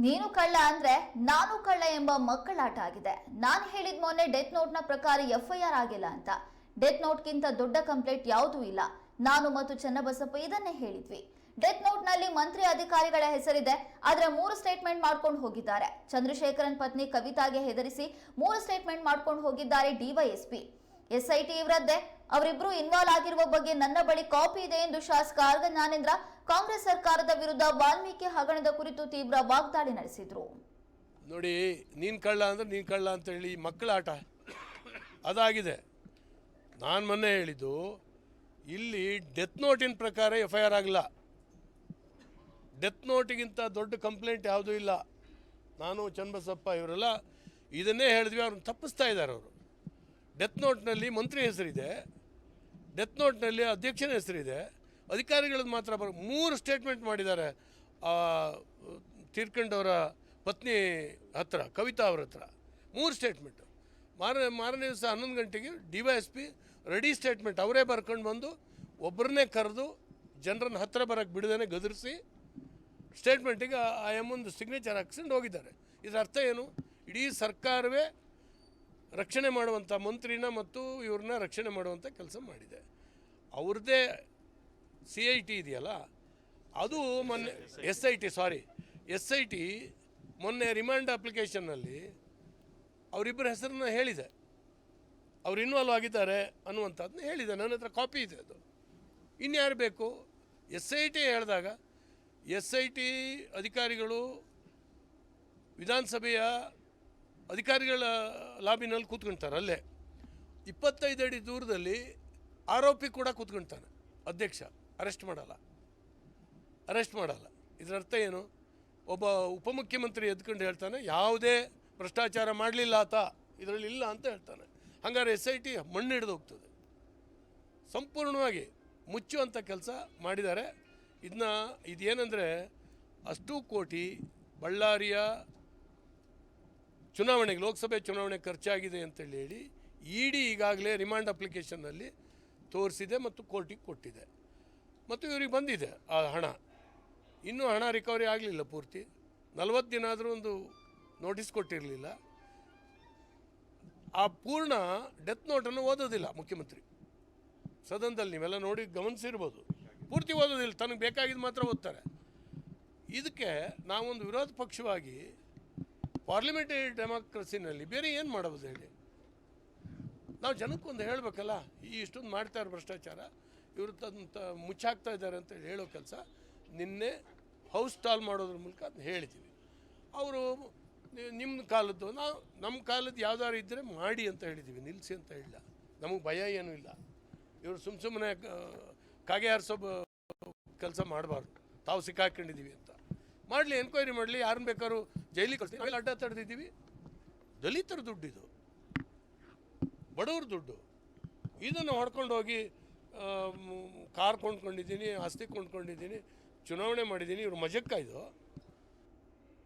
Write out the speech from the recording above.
ನೀನು ಕಳ್ಳ ಅಂದ್ರೆ ನಾನು ಕಳ್ಳ ಎಂಬ ಮಕ್ಕಳಾಟ ಆಗಿದೆ. ನಾನು ಹೇಳಿದ ಮೊನ್ನೆ ಡೆತ್ ನೋಟ್ನ ಪ್ರಕಾರ ಎಫ್ಐಆರ್ ಆಗಿಲ್ಲ ಅಂತ. ಡೆತ್ ನೋಟ್ಗಿಂತ ದೊಡ್ಡ ಕಂಪ್ಲೇಂಟ್ ಯಾವುದೂ ಇಲ್ಲ. ನಾನು ಮತ್ತು ಚನ್ನಬಸಪ್ಪ ಇದನ್ನೇ ಹೇಳಿದ್ವಿ. ಡೆತ್ ನೋಟ್ನಲ್ಲಿ ಮಂತ್ರಿ ಅಧಿಕಾರಿಗಳ ಹೆಸರಿದೆ, ಆದ್ರೆ 3 ಸ್ಟೇಟ್ಮೆಂಟ್ ಮಾಡ್ಕೊಂಡು ಹೋಗಿದ್ದಾರೆ. ಚಂದ್ರಶೇಖರನ್ ಪತ್ನಿ ಕವಿತಾಗೆ ಹೆದರಿಸಿ 3 ಸ್ಟೇಟ್ಮೆಂಟ್ ಮಾಡ್ಕೊಂಡು ಹೋಗಿದ್ದಾರೆ ಡಿವೈಎಸ್ಪಿ. ಎಸ್ಐಟಿ ಇವರದ್ದೇ. ಅವರಿಬ್ರು ಇನ್ವಾಲ್ವ್ ಆಗಿರುವ ಬಗ್ಗೆ ನನ್ನ ಬಳಿ ಕಾಪಿ ಇದೆ ಎಂದು ಶಾಸಕ ಆರ್ಗ ಜ್ಞಾನೇಂದ್ರ ಕಾಂಗ್ರೆಸ್ ಸರ್ಕಾರದ ವಿರುದ್ಧ ವಾಲ್ಮೀಕಿ ಹಗರಣದ ಕುರಿತು ತೀವ್ರ ವಾಗ್ದಾಳಿ ನಡೆಸಿದ್ರು. ನೋಡಿ, ನೀನು ಕಳ್ಳ ಅಂದ್ರೆ ನೀನು ಕಳ್ಳ ಅಂತ ಹೇಳಿ ಮಕ್ಕಳ ಆಟ ಅದಾಗಿದೆ. ನಾನು ಮೊನ್ನೆ ಹೇಳಿದ್ದು, ಇಲ್ಲಿ ಡೆತ್ ನೋಟಿನ ಪ್ರಕಾರ FIR ಆಗಲ್ಲ. ಡೆತ್ ನೋಟಿಗಿಂತ ದೊಡ್ಡ ಕಂಪ್ಲೇಂಟ್ ಯಾವುದೂ ಇಲ್ಲ. ನಾನು ಚನ್ನಬಸಪ್ಪ ಇವರೆಲ್ಲ ಇದನ್ನೇ ಹೇಳಿದ್ವಿ. ಅವ್ರನ್ನ ತಪ್ಪಿಸ್ತಾ ಇದ್ದಾರೆ. ಅವರು ಡೆತ್ ನೋಟ್ನಲ್ಲಿ ಮಂತ್ರಿ ಹೆಸರಿದೆ, ಡೆತ್ ನೋಟ್ನಲ್ಲಿ ಅಧ್ಯಕ್ಷನ ಹೆಸರಿದೆ, ಅಧಿಕಾರಿಗಳದ್ದು ಮಾತ್ರ 3 ಸ್ಟೇಟ್ಮೆಂಟ್ ಮಾಡಿದ್ದಾರೆ. ತೀರ್ಕೊಂಡವರ ಪತ್ನಿ ಹತ್ರ, ಕವಿತಾ ಅವ್ರ ಹತ್ರ 3 ಸ್ಟೇಟ್ಮೆಂಟು. ಮಾರನೇ ದಿವಸ 11 ಗಂಟೆಗೆ DYSP ರೆಡಿ ಸ್ಟೇಟ್ಮೆಂಟ್ ಅವರೇ ಬರ್ಕೊಂಡು ಬಂದು ಒಬ್ಬರನ್ನೇ ಕರೆದು ಜನರನ್ನ ಹತ್ತಿರ ಬರೋಕ್ಕೆ ಬಿಡದೇ ಗದರಿಸಿ ಸ್ಟೇಟ್ಮೆಂಟಿಗೆ ಆ ಎಮ್ಮೊಂದು ಸಿಗ್ನೇಚರ್ ಹಾಕ್ಸ್ಕೊಂಡು ಹೋಗಿದ್ದಾರೆ. ಇದರ ಅರ್ಥ ಏನು? ಇಡೀ ಸರ್ಕಾರವೇ ರಕ್ಷಣೆ ಮಾಡುವಂಥ ಮಂತ್ರಿನ ಮತ್ತು ಇವ್ರನ್ನ ರಕ್ಷಣೆ ಮಾಡುವಂಥ ಕೆಲಸ ಮಾಡಿದೆ. ಅವ್ರದ್ದೇ CIT ಇದೆಯಲ್ಲ, ಅದು ಮೊನ್ನೆ SIT ಮೊನ್ನೆ ರಿಮಾಂಡ್ ಅಪ್ಲಿಕೇಶನ್ನಲ್ಲಿ ಅವರಿಬ್ಬರ ಹೆಸರನ್ನ ಹೇಳಿದೆ. ಅವ್ರು ಇನ್ವಾಲ್ವ್ ಆಗಿದ್ದಾರೆ ಅನ್ನುವಂಥದ್ದನ್ನ ಹೇಳಿದೆ. ನನ್ನ ಹತ್ರ ಕಾಪಿ ಇದೆ. ಅದು ಇನ್ಯಾರು ಬೇಕು? SIT ಹೇಳಿದಾಗ SIT ಅಧಿಕಾರಿಗಳು ವಿಧಾನಸಭೆಯ ಅಧಿಕಾರಿಗಳ ಲಾಬಿನಲ್ಲಿ ಕೂತ್ಕೊಳ್ತಾರೆ. ಅಲ್ಲೇ 25 ಅಡಿ ದೂರದಲ್ಲಿ ಆರೋಪಿ ಕೂಡ ಕೂತ್ಕೊಳ್ತಾನೆ. ಅಧ್ಯಕ್ಷ ಅರೆಸ್ಟ್ ಮಾಡಲ್ಲ. ಇದರ ಅರ್ಥ ಏನು? ಒಬ್ಬ ಉಪಮುಖ್ಯಮಂತ್ರಿ ಎದ್ಕೊಂಡು ಹೇಳ್ತಾನೆ, ಯಾವುದೇ ಭ್ರಷ್ಟಾಚಾರ ಮಾಡಲಿಲ್ಲ ಆತ, ಇದರಲ್ಲಿ ಇಲ್ಲ ಅಂತ ಹೇಳ್ತಾನೆ. ಹಾಗಾದ್ರೆ SIT ಮಣ್ಣು ಹಿಡಿದು ಹೋಗ್ತದೆ. ಸಂಪೂರ್ಣವಾಗಿ ಮುಚ್ಚುವಂಥ ಕೆಲಸ ಮಾಡಿದ್ದಾರೆ. ಇದೇನೆಂದರೆ, ಅಷ್ಟು ಕೋಟಿ ಬಳ್ಳಾರಿಯ ಚುನಾವಣೆಗೆ, ಲೋಕಸಭೆ ಚುನಾವಣೆ ಖರ್ಚಾಗಿದೆ ಅಂತೇಳಿ ಹೇಳಿ ED ಈಗಾಗಲೇ ರಿಮಾಂಡ್ ಅಪ್ಲಿಕೇಶನ್ನಲ್ಲಿ ತೋರಿಸಿದೆ ಮತ್ತು ಕೋರ್ಟಿಗೆ ಕೊಟ್ಟಿದೆ. ಮತ್ತು ಇವ್ರಿಗೆ ಬಂದಿದೆ ಆ ಹಣ. ಇನ್ನೂ ಹಣ ರಿಕವರಿ ಆಗಲಿಲ್ಲ ಪೂರ್ತಿ. 40 ದಿನ ಆದರೂ ಒಂದು ನೋಟಿಸ್ ಕೊಟ್ಟಿರಲಿಲ್ಲ. ಆ ಪೂರ್ಣ ಡೆತ್ ನೋಟನ್ನು ಓದೋದಿಲ್ಲ ಮುಖ್ಯಮಂತ್ರಿ. ಸದನದಲ್ಲಿ ನೀವೆಲ್ಲ ನೋಡಿ ಗಮನಿಸಿರ್ಬೋದು. ಪೂರ್ತಿ ಓದೋದಿಲ್ಲ, ತನಗೆ ಬೇಕಾಗಿದ್ದು ಮಾತ್ರ ಓದ್ತಾರೆ. ಇದಕ್ಕೆ ನಾವೊಂದು ವಿರೋಧ ಪಕ್ಷವಾಗಿ ಪಾರ್ಲಿಮೆಂಟರಿ ಡೆಮಾಕ್ರಸಿನಲ್ಲಿ ಬೇರೆ ಏನು ಮಾಡೋದು ಹೇಳಿ? ನಾವು ಜನಕ್ಕೊಂದು ಹೇಳಬೇಕಲ್ಲ, ಇಷ್ಟೊಂದು ಮಾಡ್ತಾರೆ ಭ್ರಷ್ಟಾಚಾರ, ಇವರು ಮುಚ್ಚಾಕ್ತಾ ಇದ್ದಾರೆ ಅಂತ ಹೇಳೋ ಕೆಲಸ ನಿನ್ನೆ ಹೌಸ್ ಸ್ಟಾಲ್ ಮಾಡೋದ್ರ ಮೂಲಕ ಅದನ್ನ ಹೇಳಿದ್ದೀವಿ. ಅವರು ನಿಮ್ಮ ಕಾಲದ್ದು, ನಮ್ಮ ಕಾಲದ್ದು ಯಾವ್ದಾದ್ರು ಇದ್ದರೆ ಮಾಡಿ ಅಂತ ಹೇಳಿದ್ದೀವಿ, ನಿಲ್ಲಿಸಿ ಅಂತ ಹೇಳಿಲ್ಲ. ನಮಗೆ ಭಯ ಏನೂ ಇಲ್ಲ. ಇವರು ಸುಮ್ಮನೆ ಕಾಗೆ ಹಾರಿಸೋ ಕೆಲಸ ಮಾಡಬಾರ್ದು. ತಾವು ಸಿಕ್ಕಾಕೊಂಡಿದ್ದೀವಿ ಅಂತ ಮಾಡಲಿ, ಎನ್ಕ್ವೈರಿ ಮಾಡಲಿ, ಯಾರನ್ನ ಬೇಕಾದ್ರೂ ಜೈಲಿಗೆ ಕಳಿಸ್ತೀವಿ. ನಾವೆಲ್ಲ ಅಡ್ಡ ತಡೆದಿದ್ದೀವಿ. ದಲಿತರ ದುಡ್ಡು ಇದು, ಬಡವ್ರ ದುಡ್ಡು. ಇದನ್ನು ಹೊಡ್ಕೊಂಡು ಹೋಗಿ ಕಾರ್ ಕೊಂಡ್ಕೊಂಡಿದ್ದೀನಿ, ಆಸ್ತಿ ಕೊಂಡ್ಕೊಂಡಿದ್ದೀನಿ, ಚುನಾವಣೆ ಮಾಡಿದ್ದೀನಿ, ಇವರು ಮಜಕ್ಕ ಇದು.